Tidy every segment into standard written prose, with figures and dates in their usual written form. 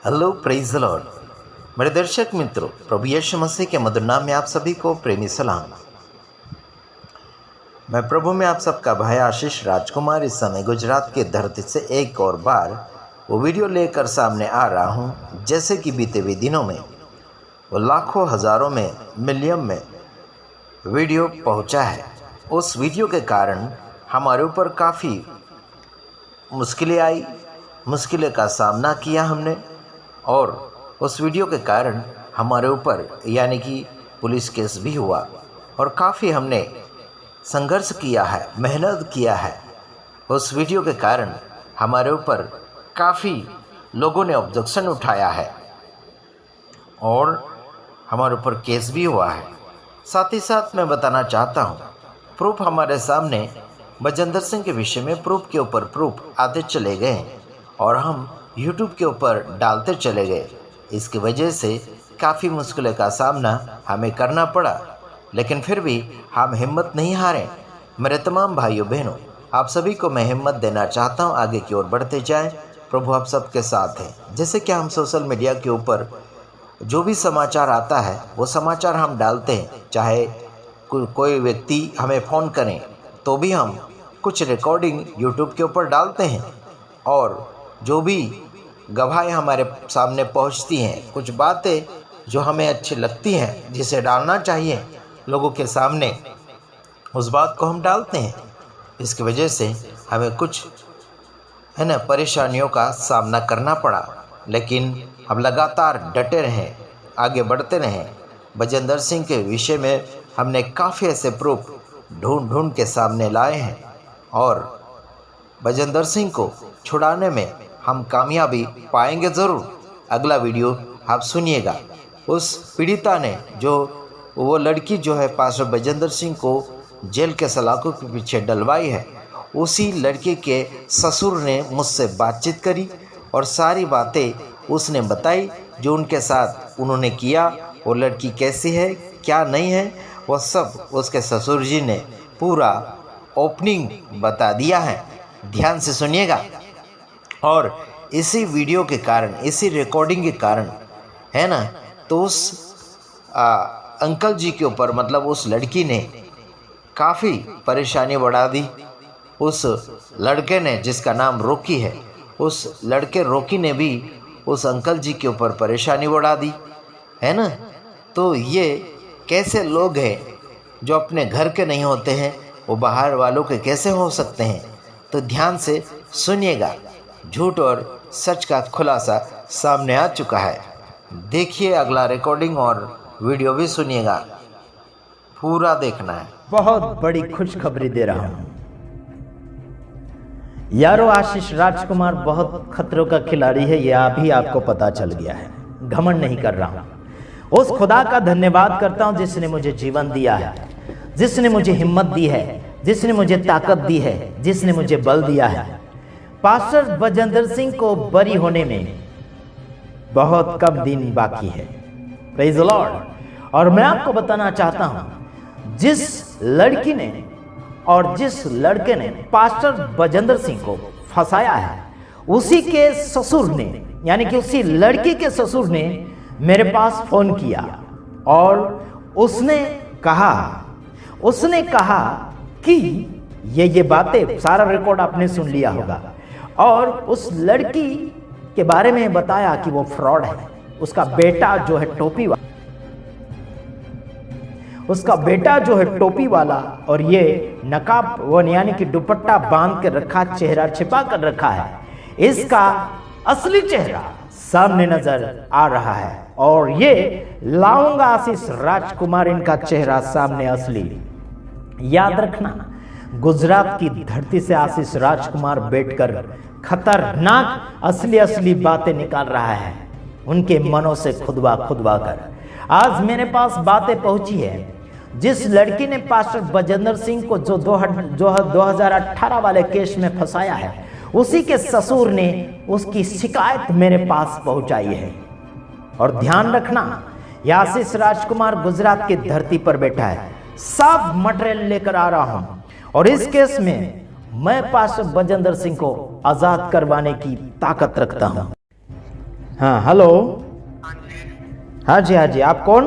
Hello praise the Lord. मेरे दर्शक मित्रों, प्रभु यीशु मसीह के मधुर नाम में आप सभी को प्रेमी सलाम। मैं प्रभु में आप सबका भाई आशीष राजकुमार इस समय गुजरात की धरती से एक और बार वो वीडियो लेकर सामने आ रहा हूँ। जैसे कि बीते हुए दिनों में वो लाखों हज़ारों में मिलियन में वीडियो पहुँचा है। उस वीडियो के कारण हमारे ऊपर काफ़ी मुश्किलें आई, मुश्किलें का सामना किया हमने, और उस वीडियो के कारण हमारे ऊपर यानी कि पुलिस केस भी हुआ और काफ़ी हमने संघर्ष किया है, मेहनत किया है। उस वीडियो के कारण हमारे ऊपर काफ़ी लोगों ने ऑब्जेक्शन उठाया है और हमारे ऊपर केस भी हुआ है। साथ ही साथ मैं बताना चाहता हूँ, प्रूफ हमारे सामने बजेंद्र सिंह के विषय में प्रूफ के ऊपर प्रूफ आते चले गए और हम YouTube के ऊपर डालते चले गए। इसकी वजह से काफ़ी मुश्किलों का सामना हमें करना पड़ा, लेकिन फिर भी हम हिम्मत नहीं हारे। मेरे तमाम भाइयों बहनों, आप सभी को मैं हिम्मत देना चाहता हूं, आगे की ओर बढ़ते जाएं। प्रभु आप सबके साथ हैं। जैसे कि हम सोशल मीडिया के ऊपर जो भी समाचार आता है वो समाचार हम डालते हैं, चाहे कोई व्यक्ति हमें फ़ोन करें तो भी हम कुछ रिकॉर्डिंग YouTube के ऊपर डालते हैं, और जो भी गवाही हमारे सामने पहुंचती हैं, कुछ बातें जो हमें अच्छी लगती हैं, जिसे डालना चाहिए लोगों के सामने, उस बात को हम डालते हैं। इसकी वजह से हमें कुछ परेशानियों का सामना करना पड़ा, लेकिन हम लगातार डटे रहें, आगे बढ़ते रहें। बजेंद्र सिंह के विषय में हमने काफ़ी ऐसे प्रूफ ढूंढ के सामने लाए हैं और बजेंद्र सिंह को छुड़ाने में हम कामयाबी पाएंगे ज़रूर। अगला वीडियो आप सुनिएगा। उस पीड़िता ने जो वो लड़की जो है पास्टर बजेंद्र सिंह को जेल के सलाखों के पीछे डलवाई है, उसी लड़के के ससुर ने मुझसे बातचीत करी और सारी बातें उसने बताई जो उनके साथ उन्होंने किया। वो लड़की कैसी है, क्या नहीं है, वो सब उसके ससुर जी ने पूरा ओपनिंग बता दिया है। ध्यान से सुनिएगा। और इसी वीडियो के कारण, इसी रिकॉर्डिंग के कारण है ना, तो उस अंकल जी के ऊपर, मतलब उस लड़की ने काफ़ी परेशानी बढ़ा दी। उस लड़के ने, जिसका नाम रोकी है, उस लड़के रोकी ने भी उस अंकल जी के ऊपर परेशानी बढ़ा दी, है ना। तो ये कैसे लोग हैं जो अपने घर के नहीं होते हैं, वो बाहर वालों के कैसे हो सकते हैं। तो ध्यान से सुनिएगा। झूठ और सच का खुलासा सामने आ चुका है। देखिए अगला रिकॉर्डिंग और वीडियो भी सुनिएगा, पूरा देखना है। बहुत बड़ी खुशखबरी दे रहा हूं यारो, आशीष राजकुमार बहुत खतरों का खिलाड़ी है, यह अभी आपको पता चल गया है। घमंड नहीं कर रहा हूं। उस खुदा का धन्यवाद करता हूं जिसने मुझे जीवन दिया है, जिसने मुझे हिम्मत दी है, जिसने मुझे ताकत दी है, जिसने मुझे बल दिया है। पास्टर बजेंद्र सिंह को बरी होने में बहुत कम दिन बाकी है। Praise the Lord. और मैं आपको बताना चाहता हूं, जिस लड़की ने और जिस लड़के ने पास्टर बजेंद्र सिंह को फंसाया है, उसी के ससुर ने, यानी कि उसी लड़की के ससुर ने मेरे पास फोन किया और उसने कहा कि ये बातें, सारा रिकॉर्ड आपने सुन लिया होगा, और उस लड़की के बारे में बताया कि वो फ्रॉड है। उसका बेटा जो है टोपी वाला और ये नकाब, वो यानी कि दुपट्टा बांध के रखा, चेहरा छिपा कर रखा है। इसका असली चेहरा सामने नजर आ रहा है और ये लाऊंगा आशीष राजकुमार, इनका चेहरा सामने असली। याद रखना, गुजरात की धरती से आशीष राजकुमार बैठकर खतरनाक असली बातें निकाल रहा है, उनके मनों से खुदवा कर। आज मेरे पास बातें पहुंची है। जिस लड़की ने पास्टर बजेंद्र सिंह को जो 2018 वाले केस में फंसाया है, उसी के ससुर ने उसकी शिकायत मेरे पास पहुंचाई है। और ध्यान रखना, आशीष राजकुमार गुजरात की धरती पर बैठा है, सब मटेरियल लेकर आ रहा हूं, और इस केस में मैं पास्टर बजेंद्र सिंह को आजाद करवाने की ताकत रखता हूं। हाँ हेलो। हाँ जी, हाँ जी हाँ जी, आप कौन?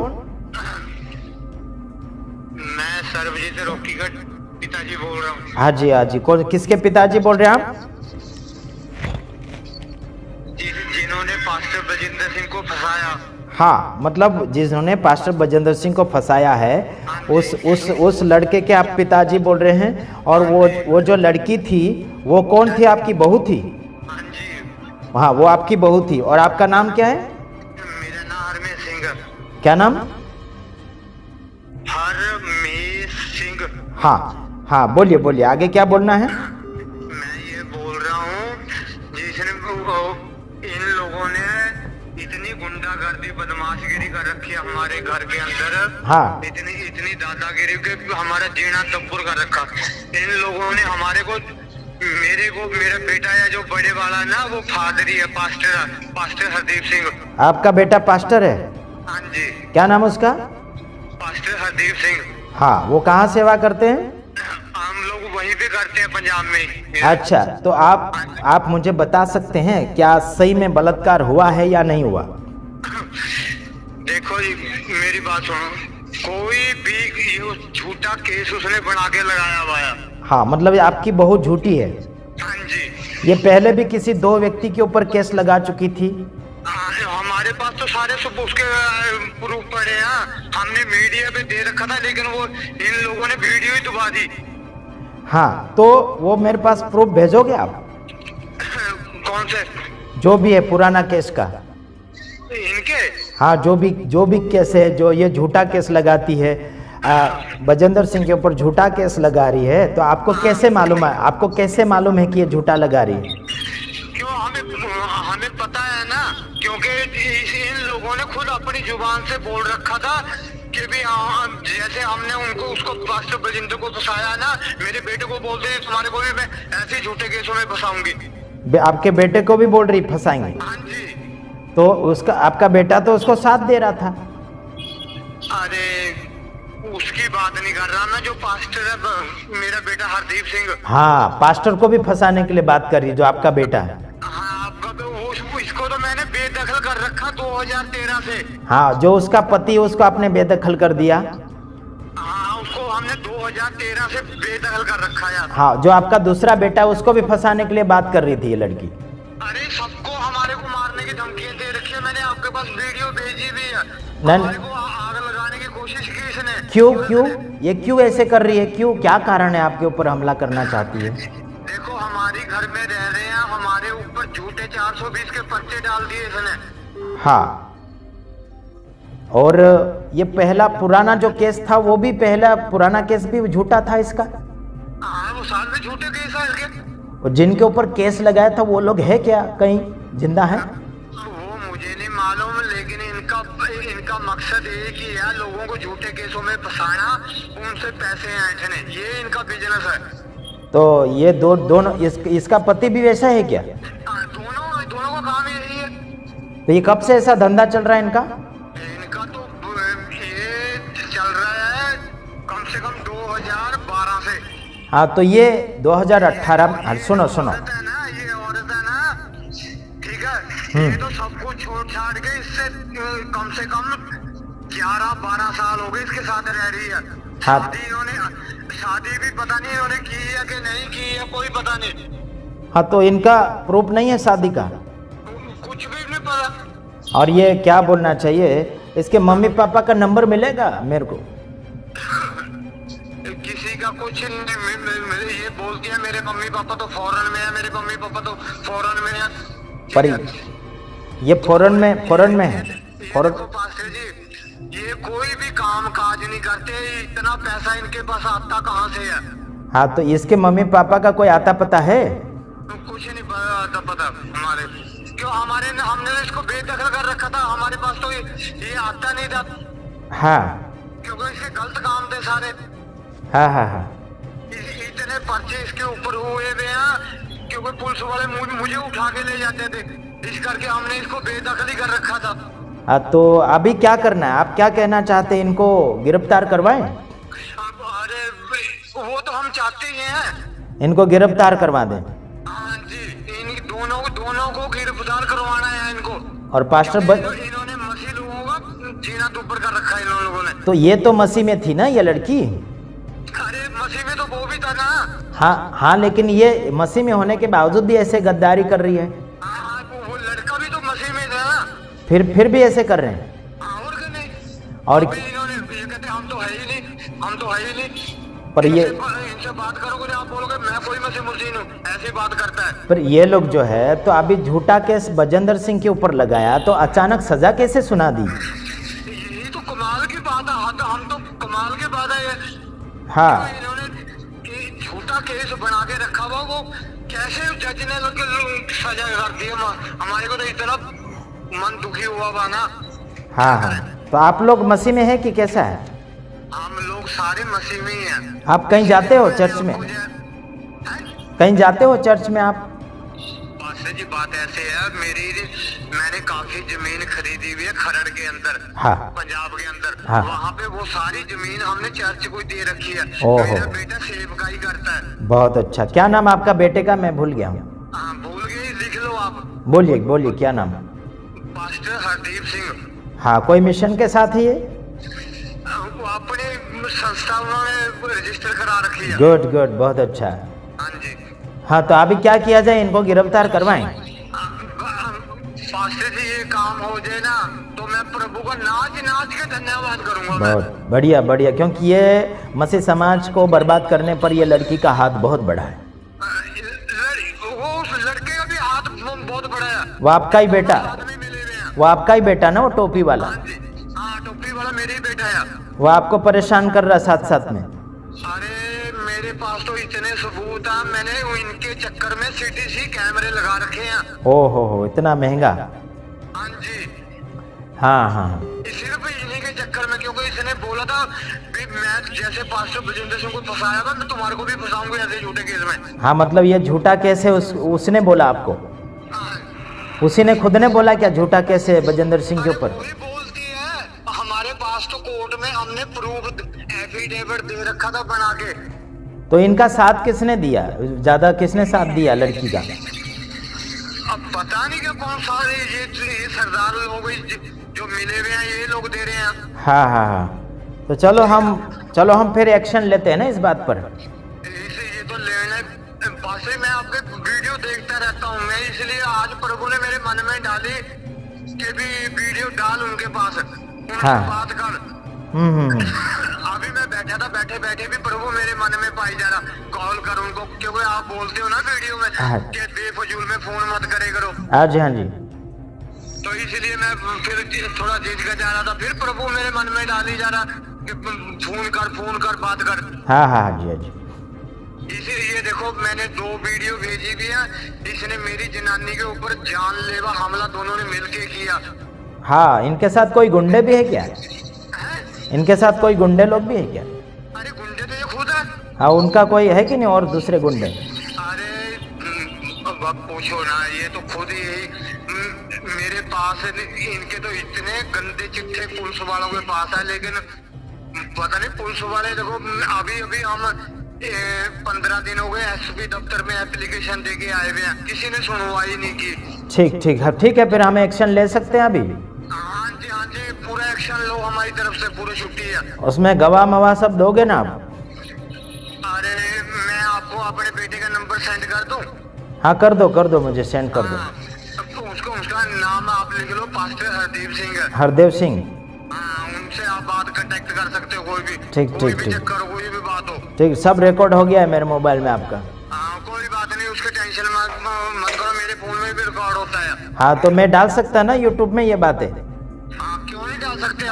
मैं सर्वजीत रोकीगढ़ पिताजी बोल रहा हूँ। हाँ जी, कौन, किसके पिताजी बोल रहे हैं आप? जिन्होंने पास्टर बजिंदर सिंह को फंसाया। हाँ, मतलब जिन्होंने पास्टर बजेंद्र सिंह को फंसाया है, उस लड़के के आप पिताजी बोल रहे हैं। और वो जो लड़की थी वो कौन थी? आपकी बहू थी? हाँ जी, हाँ, वो आपकी बहू थी। और आपका नाम क्या है? मेरा नाम हरमेश सिंह। क्या नाम? हरमेश सिंह। हाँ, बोलिए बोलिए, आगे क्या बोलना है? मैं ये बोल रहा हूँ, जिसने इन लोगों ने इतनी गुंडागर्दी बदमाशगिरी कर रखी है हमारे घर के अंदर। हाँ। इतनी दादागिरी के हमारा जीना तब्बुर कर रखा। इन लोगों ने हमारे को मेरा बेटा है जो बड़े वाला ना, वो फादरी है, पास्टर हरदीप सिंह। आपका बेटा पास्टर है? हाँ जी, क्या नाम उसका? पास्टर हरदीप सिंह। हाँ, वो कहाँ सेवा करते हैं? हम लोग वहीं पे करते हैं, पंजाब में ही। अच्छा, तो आप मुझे बता सकते हैं क्या सही में बलात्कार हुआ है या नहीं हुआ? देखो जी, मेरी बात सुनो, कोई भी ये झूठा केस उसने बना के लगाया हुआ है। हाँ, मतलब आपकी बहू झूठी है? हाँ जी, ये पहले भी किसी 2 व्यक्ति के ऊपर केस लगा चुकी थी? हमारे पास तो सारे सब उसके प्रूफ पड़े हैं। हमने मीडिया पे दे रखा था, लेकिन वो इन लोगों ने वीडियो ही दबा दी। हाँ, तो वो मेरे पास प्रूफ भेजोगे आप? कौन से? जो भी है पुराना केस का। इनके? हाँ, जो भी केस है, जो ये झूठा केस लगाती है, बजेंद्र सिंह के ऊपर झूठा केस लगा रही है, तो आपको कैसे मालूम है? आपको कैसे मालूम है कि ये झूठा लगा रही है? क्यों, हमें पता है ना, क्योंकि इन लोगों ने खुद अपनी जुबान से बोल रखा था कि भी जैसे हमने उसको पास्टर बजिंदर को फंसाया ना, मेरे बेटे को बोलते हैं तुम्हारे को भी मैं ऐसे झूठे केसों में फंसाऊंगी। आपके बेटे को भी बोल रही फंसाएंगे? हाँ जी। तो आपका बेटा तो उसको साथ दे रहा था। अरे उसकी बात नहीं कर रहा मैं, जो पास्टर है मेरा बेटा हरदीप सिंह। हाँ, पास्टर को भी फंसाने के लिए बात कर रही है, जो आपका बेटा है। हाँ, आपका तो इसको तो मैंने बेदखल कर रखा 2013 से। हाँ, जो उसका पति है उसको आपने बेदखल कर दिया? हाँ, उसको हमने 2013 से बेदखल कर रखा यार। हाँ, जो आपका दूसरा बेटा है उसको भी फंसाने के लिए बात कर रही थी ये लड़की? अरे सबको हमारे को मारने की धमकियां दे रखी है। मैंने आपके पास वीडियो भेजी भी है। नहीं, हमारे को आग लगाने की कोशिश की इसने। क्यों ये क्यों ऐसे कर रही है? क्यों, क्या कारण है आपके ऊपर हमला करना चाहती है? देखो, हमारी घर में रह रहे हैं, हमारे ऊपर झूठे 420 के पर्चे डाल दिए इसने। हाँ, और ये पहला पुराना जो केस था, वो भी पहला पुराना केस भी झूठा था इसका? हाँ, वो साल में झूठे केस है इसके। और जिनके ऊपर केस लगाया था वो लोग है क्या, कहीं जिंदा है? वो मुझे नहीं मालूम, लेकिन इनका मकसद एक ही है, लोगों को झूठे केसों में फंसाना, उनसे पैसे ऐंठने, ये इनका बिजनेस है। तो ये दोनों इसका पति भी वैसा है क्या? दोनों का काम यही है। तो ये कब से ऐसा धंधा चल रहा है इनका? इनका तो ये चल रहा है कम से कम 2012 से। हाँ, तो ये 2018। सुनो है ना, ये औरत है ना, ठीक है, ये तो सब कुछ छोड़ छाड़ के इससे कम से कम 11-12 साल हो गए इसके साथ रह रही है। हाँ। शादी भी पता नहीं इन्होंने की है कि नहीं की है, कोई पता नहीं। हाँ, तो इनका प्रूफ नहीं है शादी का? कुछ भी नहीं पता। और ये क्या बोलना चाहिए, इसके मम्मी पापा का नंबर मिलेगा मेरे को? किसी का कुछ नहीं, ये बोलती है मेरे मम्मी पापा तो फॉरेन में है, मेरे मम्मी पापा तो फॉरेन में है। पर ये फॉरेन में है? पास्टर जी, ये कोई भी काम काज नहीं करते, इतना पैसा इनके पास आता कहाँ से है? हाँ, तो इसके मम्मी पापा का कोई आता पता है? कुछ नहीं पता हमारे, क्यों हमने इसको बेदखल कर रखा था। हमारे पास तो ये आता नहीं था। हाँ, क्योंकि इसके गलत काम थे सारे। हाँ। इतने पर्चे इसके ऊपर हुए हैं, क्योंकि पुलिस वाले मुझे उठा के ले जाते थे, इस करके हमने इसको बेदखल कर रखा था। हाँ, तो अभी क्या करना है? आप क्या कहना चाहते हैं, इनको गिरफ्तार करवाएं? अरे वो तो हम चाहते ही हैं, इनको गिरफ्तार करवा दें। हाँ जी, इन दोनों को गिरफ्तार करवाना है इनको। और पास्टर इन्होंने मसीह लोगों का जीना ऊपर कर रखा है इन लोगों ने। तो ये तो मसीह में थी ना ये लड़की? अरे मसीह में तो वो भी था ना। हाँ हाँ, लेकिन ये मसीह में होने के बावजूद भी ऐसे गद्दारी कर रही है। हाँ, वो लड़का भी तो मसीह में था ना। फिर भी ऐसे कर रहे हैं। और क्या नहीं। और अभी इन्होंने ये कहते हम तो है ही नहीं, हम तो है ही नहीं। पर ये इनसे बात करोगे आप बोलोगे मैं कोई मसीह मुस्लिम हूँ, ऐसी बात करता है। पर ये लोग जो है, तो अभी झूठा केस बजेंद्र सिंह के ऊपर लगाया तो अचानक सजा कैसे सुना दी? यही तो कमाल की बात है। हम तो कमाल की बात है ये। हाँ तो इन्होंने झूठा केस बना के रखा हुआ, वो कैसे जज ने सजा कर दी। हमारे को तो इतना मन दुखी हुआ हुआ ना। हाँ हाँ, तो आप लोग मसीह में है कि कैसा है? हम लोग सारे मसीह में ही हैं। आप कहीं जाते हो चर्च में? कहीं जाते हो चर्च में आप? पास्टर जी बात ऐसे है, मैंने काफी जमीन खरीदी हुई है खरड़ के अंदर। हाँ। पंजाब के अंदर। हाँ। वहाँ पे वो सारी जमीन हमने चर्च को दे रखी है। ओहो। मेरा बेटा सेवकाई करता है। बहुत अच्छा। क्या नाम आपका बेटे का? मैं भूल गया हूँ। हाँ भूल गए, लिख लो आप। बोलिए बोलिए, क्या नाम? पास्टर हरदीप सिंह। हाँ, कोई मिशन के साथ ही है? वो अपने संस्था में रजिस्टर करा रखी है। गुड गुड, बहुत अच्छा। हाँ जी। हाँ, तो अभी क्या किया जाए? इनको गिरफ्तार करवाएं? पास्टर जी ये काम हो जाए ना तो मैं प्रभु का नाच नाच के धन्यवाद करूंगा। बहुत बढ़िया बढ़िया, क्योंकि ये मसीह समाज को बर्बाद करने पर ये लड़की का हाथ बहुत बड़ा है। वो उस लड़के का भी हाथ बहुत बड़ा है। वो आपका ही बेटा? आदमी मिले हुए हैं। वो आपका ही बेटा ना, वो टोपी वाला? हाँ जी, हाँ टोपी वाला मेरे ही बेटा है। वो आपको परेशान कर रहा साथ साथ में? अरे मेरे पास तो इतने सबूत है, मैंने इनके चक्कर में CCTV कैमरे लगा रखे हैं। ओ हो, इतना महंगा? हाँ जी। हाँ हाँ। सिर्फ इन्हीं के चक्कर में, क्योंकि इसने बोला था भी मैं जैसे पास्टर बजेंद्र सिंह को फंसाया था मैं तुम्हारे को भी फंसाऊंगा ऐसे झूठे केस में। हाँ, मतलब ये झूठा केस है उसने बोला आपको? हाँ। उसी ने खुद ने बोला क्या झूठा केस है बजेंद्र सिंह के ऊपर? वही बोलती है। हमारे पास तो कोर्ट में हमने प्रूफ एफिडेविट दे रखा था बना के। तो इनका साथ किसने दिया? ज्यादा किसने साथ दिया लड़की का? अब पता नहीं क्या कौन सारे ये सरदार लोग जो मिले हुए हैं ये लोग दे रहे हैं। हाँ हाँ हाँ, तो चलो हम फिर एक्शन लेते हैं ना इस बात पर। ये तो लेने पासे मैं आपके वीडियो देखता रहता हूँ मैं, इसलिए आज प्रभु ने मेरे मन में डाली कि भी वीडियो डाल उनके पास, उनसे हाँ। बात कर। अभी मैं बैठा था, बैठे बैठे भी प्रभु मेरे मन में पाई जा रहा कॉल कर उनको, क्योंकि आप बोलते हो ना वीडियो में हाँ। कि बेफजूल में फोन मत करे करो। हाँ जी, हाँ जी। तो इसलिए मैं फिर थोड़ा झिझक जा रहा था, फिर प्रभु मेरे मन में डाली जा रहा कि फोन कर बात कर। हाँ हाँ हाँ जी, हाँ जी। इसीलिए देखो मैंने 2 वीडियो भेजी भी है। इसने मेरी जनानी के ऊपर जानलेवा हमला दोनों ने मिलके किया। हाँ, इनके साथ कोई गुंडे भी है क्या? इनके साथ कोई गुंडे लोग भी है क्या? अरे गुंडे तो ये खुद है। हाँ, उनका कोई है कि नहीं और दूसरे गुंडे? अरे अब पूछो ना, ये तो खुद ही मेरे पास इनके तो इतने गंदे चिट्ठे पुलिस वालों के पास है, लेकिन पता नहीं पुलिस वाले देखो अभी हम 15 दिन हो गए SP दफ्तर में एप्लीकेशन देके आए हुए हैं, किसी ने सुनवाई नहीं की। ठीक है, फिर हम एक्शन ले सकते हैं अभी? हाँ जी, पूरा एक्शन लो, हमारी तरफ से पूरी छुट्टी है। उसमें गवाह मवाह सब दोगे ना आप? अरे मैं आपको अपने बेटे का नंबर सेंड कर दूं? हाँ, कर दो मुझे सेंड कर दो। तो उसका नाम आप लिख लो, पास्टर हरदीप सिंह। हरदेव सिंह? हाँ, उनसे आप बात कांटेक्ट कर सकते हो, कोई भी ठीक चक्कर हो, कोई भी बात हो। ठीक, सब रिकॉर्ड हो गया है मेरे मोबाइल में आपका। हाँ कोई बात नहीं, उसके टेंशन मत करो, मेरे फोन में भी रिकॉर्ड होता है। हाँ, तो मैं डाल सकता ना यूट्यूब में ये बातें? हाँ क्यों नहीं डाल सकते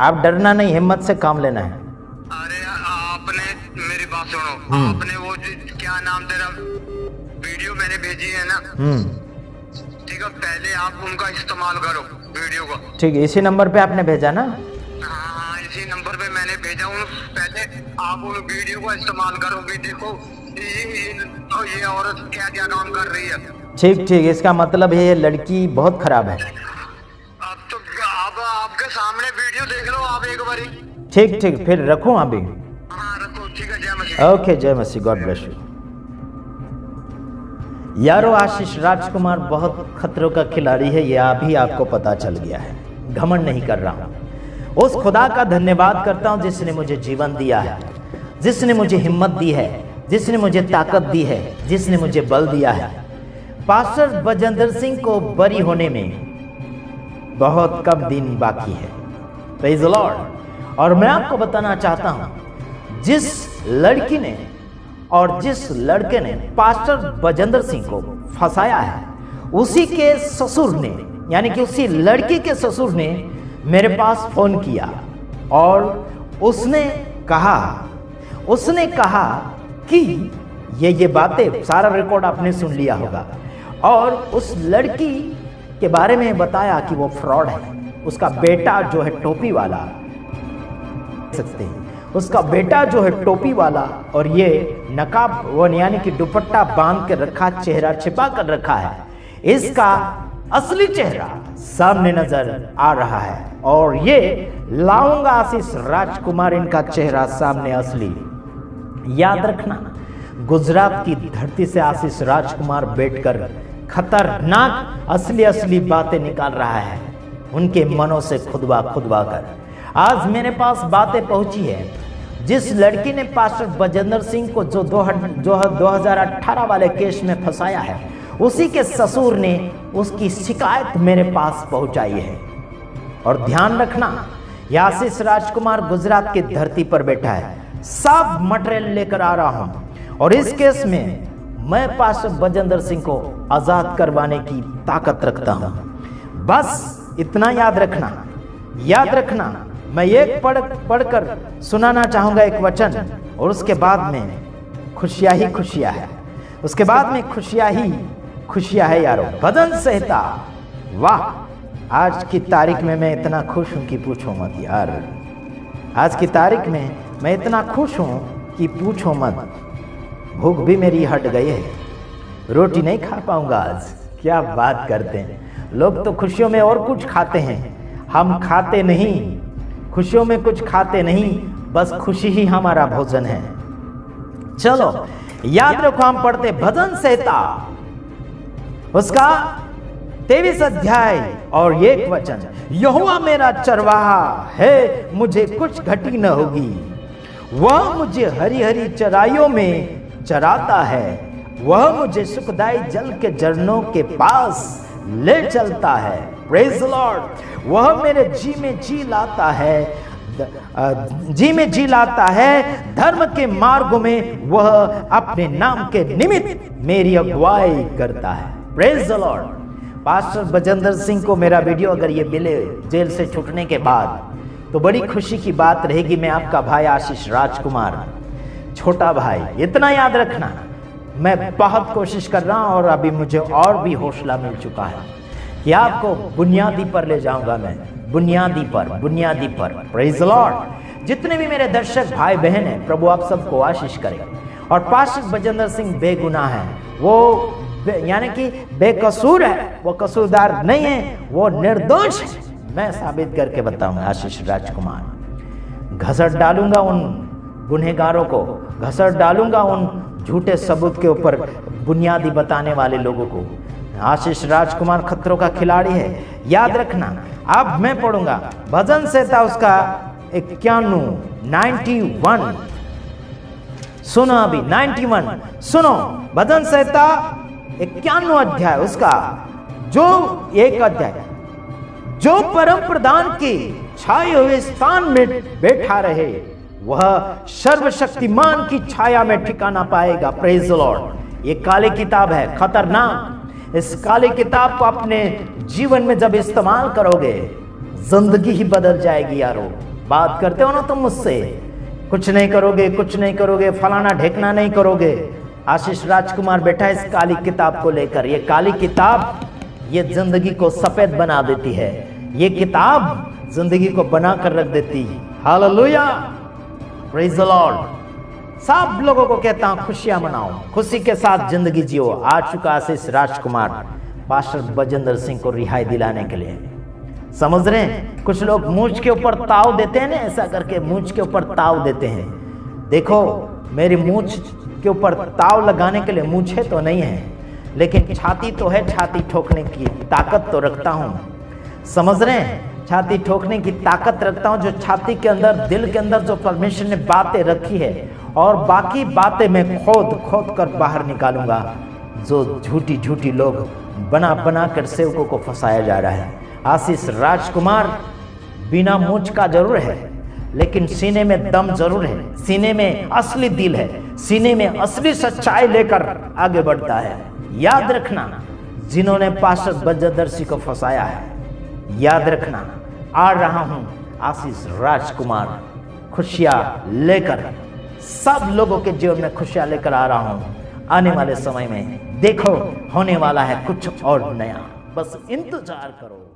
आप डरना नहीं, हिम्मत से काम लेना है। अरे आपने मेरी बात सुनो, आपने वो क्या नाम तेरा वीडियो मैंने भेजी है ना, ठीक है, पहले आप उनका इस्तेमाल करो वीडियो को। ठीक है, इसी नंबर पे आपने भेजा ना? हाँ इसी नंबर पे मैंने भेजा हूँ। पहले आप उन वीडियो का इस्तेमाल करो कि देखो ये औरत क्या क्या काम कर रही है। ठीक, इसका मतलब है ये लड़की बहुत खराब है। अब तो अब आपके सामने वीडियो देख लो आप एक बारी। ठीक, फिर रखूं अभी? हाँ रखो, ठीक है, जय मसीह। ओके, जय मसीह, गॉड ब्लेस यू। यारो आशीष राजकुमार बहुत खतरों का खिलाड़ी है, ये अभी आपको पता चल गया है। घमंड नहीं कर रहा हूं, उस खुदा का धन्यवाद करता हूं जिसने मुझे जीवन दिया है, जिसने मुझे हिम्मत दी है, जिसने मुझे ताकत दी है, जिसने मुझे बल दिया है। पास्टर बजेंद्र सिंह को बरी होने में बहुत कम दिन बाकी है। Praise the Lord. और मैं आपको बताना चाहता हूं, जिस लड़की ने और जिस लड़के ने पास्टर बजेंद्र सिंह को फंसाया है, उसी के ससुर ने, यानी कि उसी लड़की के ससुर ने मेरे पास फोन किया और उसने कहा कि ये बातें, सारा रिकॉर्ड आपने सुन लिया होगा, और उस लड़की के बारे में बताया कि वो फ्रॉड है। उसका बेटा जो है टोपी वाला, सकते हैं, उसका बेटा जो है टोपी वाला और ये नकाब वो यानी कि दुपट्टा बांध के रखा, चेहरा छिपा कर रखा है, इसका असली चेहरा सामने नजर आ रहा है। और ये लाऊंगा आशीष राजकुमार, इनका चेहरा सामने असली। याद रखना, गुजरात की धरती से आशीष राजकुमार बैठकर खतरनाक असली बातें निकाल रहा है, उनके मनों से खुदवा कर। आज मेरे पास बातें पहुंची है, जिस लड़की ने पास्टर बजेंद्र सिंह को जो 2018 वाले केस में फंसाया है, उसी के ससुर ने उसकी शिकायत मेरे पास पहुंचाई है। और ध्यान रखना, यह आशीष राजकुमार गुजरात की धरती पर बैठा है, सब मटेरियल लेकर आ रहा हूं, और इस केस में मैं पास्टर बजेंद्र सिंह को आजाद करवाने की ताकत रखता हूं। बस इतना याद रखना। मैं एक पढ़कर सुनाना चाहूंगा एक वचन, और उसके बाद में खुशियां ही खुशियां है, उसके बाद में खुशियां ही खुशियां है यारो। भजन संहिता, वाह, आज की तारीख में मैं इतना खुश हूं कि पूछो मत यार। आज की तारीख में मैं इतना खुश हूं कि पूछो मत। भूख भी मेरी हट गई है, रोटी नहीं खा पाऊंगा आज। क्या बात करते हैं लोग, तो खुशियों में और कुछ खाते हैं, हम खाते नहीं, खुशियों में कुछ खाते नहीं, बस खुशी ही हमारा भोजन है। चलो याद रखो, हम पढ़ते भजन संहिता उसका 23 अध्याय और 1 वचन। यहोवा मेरा चरवाहा है, मुझे कुछ घटी न होगी। वह मुझे हरी हरी चराइयों में चराता है, वह मुझे सुखदाई जल के झरनों के पास ले चलता है। Praise the Lord. वह मेरे जी में जी लाता है, धर्म के मार्गों में वह अपने नाम के निमित्त मेरी अगुवाई करता है। Praise the Lord. Pastor Bajinder Singh को मेरा वीडियो अगर ये मिले जेल से छूटने के बाद, तो बड़ी खुशी की बात रहेगी। मैं आपका भाई आशीष राजकुमार, छोटा भाई, इतना याद रखना। मैं बहुत कोशिश कर रहा हूं और अभी मुझे और भी हौसला मिल चुका है कि आपको बुनियादी पर ले जाऊंगा मैं, बुनियादी पर। Praise the Lord. जितने भी मेरे दर्शक भाई बहन हैं, प्रभु आप सबको आशीष करे। और पास्टर बजेंद्र सिंह बेगुनाह है, वो यानी कि बेकसूर है, वो कसूरदार नहीं है, वो निर्दोष है। मैं साबित करके बताऊंगा आशीष राजकुमार। घसट डालूंगा उन गुनहगारों को, घसट डालूंगा उन झूठे सबूत के ऊपर, बुनियादी बताने वाले लोगों को। आशीष राजकुमार खतरों का खिलाड़ी है, याद रखना। अब मैं पढ़ूंगा भजन संहिता उसका 91 सुनो, अभी 91 सुनो। भजन संहिता 91 अध्याय उसका जो 1 अध्याय। जो परम प्रधान की छाए हुए स्थान में बैठा रहे, वह सर्वशक्तिमान की छाया में ठिकाना पाएगा। Praise the Lord. ये काली किताब है, खतरनाक। इस काली किताब को अपने जीवन में जब इस्तेमाल करोगे, जिंदगी ही बदल जाएगी यारो। बात करते हो ना तुम मुझसे, कुछ नहीं करोगे, फलाना ढेकना नहीं करोगे। आशीष राजकुमार बैठा इस काली किताब को लेकर। ये काली किताब ये जिंदगी को सफेद बना देती है, ये किताब जिंदगी को बनाकर रख देती है। Hallelujah, praise the Lord. सब लोगों को कहता हूं खुशियां मनाओ, खुशी के साथ जिंदगी जियो। आ चुका आशीष राजकुमार पास्टर बजेंद्र सिंह को रिहाई दिलाने के लिए। समझ रहे हैं? कुछ लोग मूंछ के ऊपर ताव देते हैं ना, ऐसा करके मूंछ के ऊपर ताव देते हैं। देखो, मेरी मूंछ के ऊपर ताव लगाने के लिए मूंछें तो नहीं है, लेकिन छाती तो है, छाती ठोकने की ताकत तो रखता हूँ। समझ रहे हैं? छाती ठोकने की ताकत रखता हूँ। जो छाती के अंदर, दिल के अंदर जो परमेश्वर ने बातें रखी है, और बाकी बातें मैं खोद खोद कर बाहर निकालूंगा। जो झूठी झूठी लोग बना बना कर सेवकों को फंसाया जा रहा है। आशीष राजकुमार बिना मूंछ का जरूर है, लेकिन सीने में दम जरूर है, सीने में असली दिल है, सीने में असली सच्चाई लेकर आगे बढ़ता है। याद रखना, जिन्होंने पास्टर बज्रदर्शी को फंसाया है, याद रखना, आ रहा हूं आशीष राजकुमार खुशियां लेकर, सब लोगों के जीवन में खुशियां लेकर आ रहा हूं। आने वाले समय में देखो, होने वाला है कुछ और नया, बस इंतजार करो।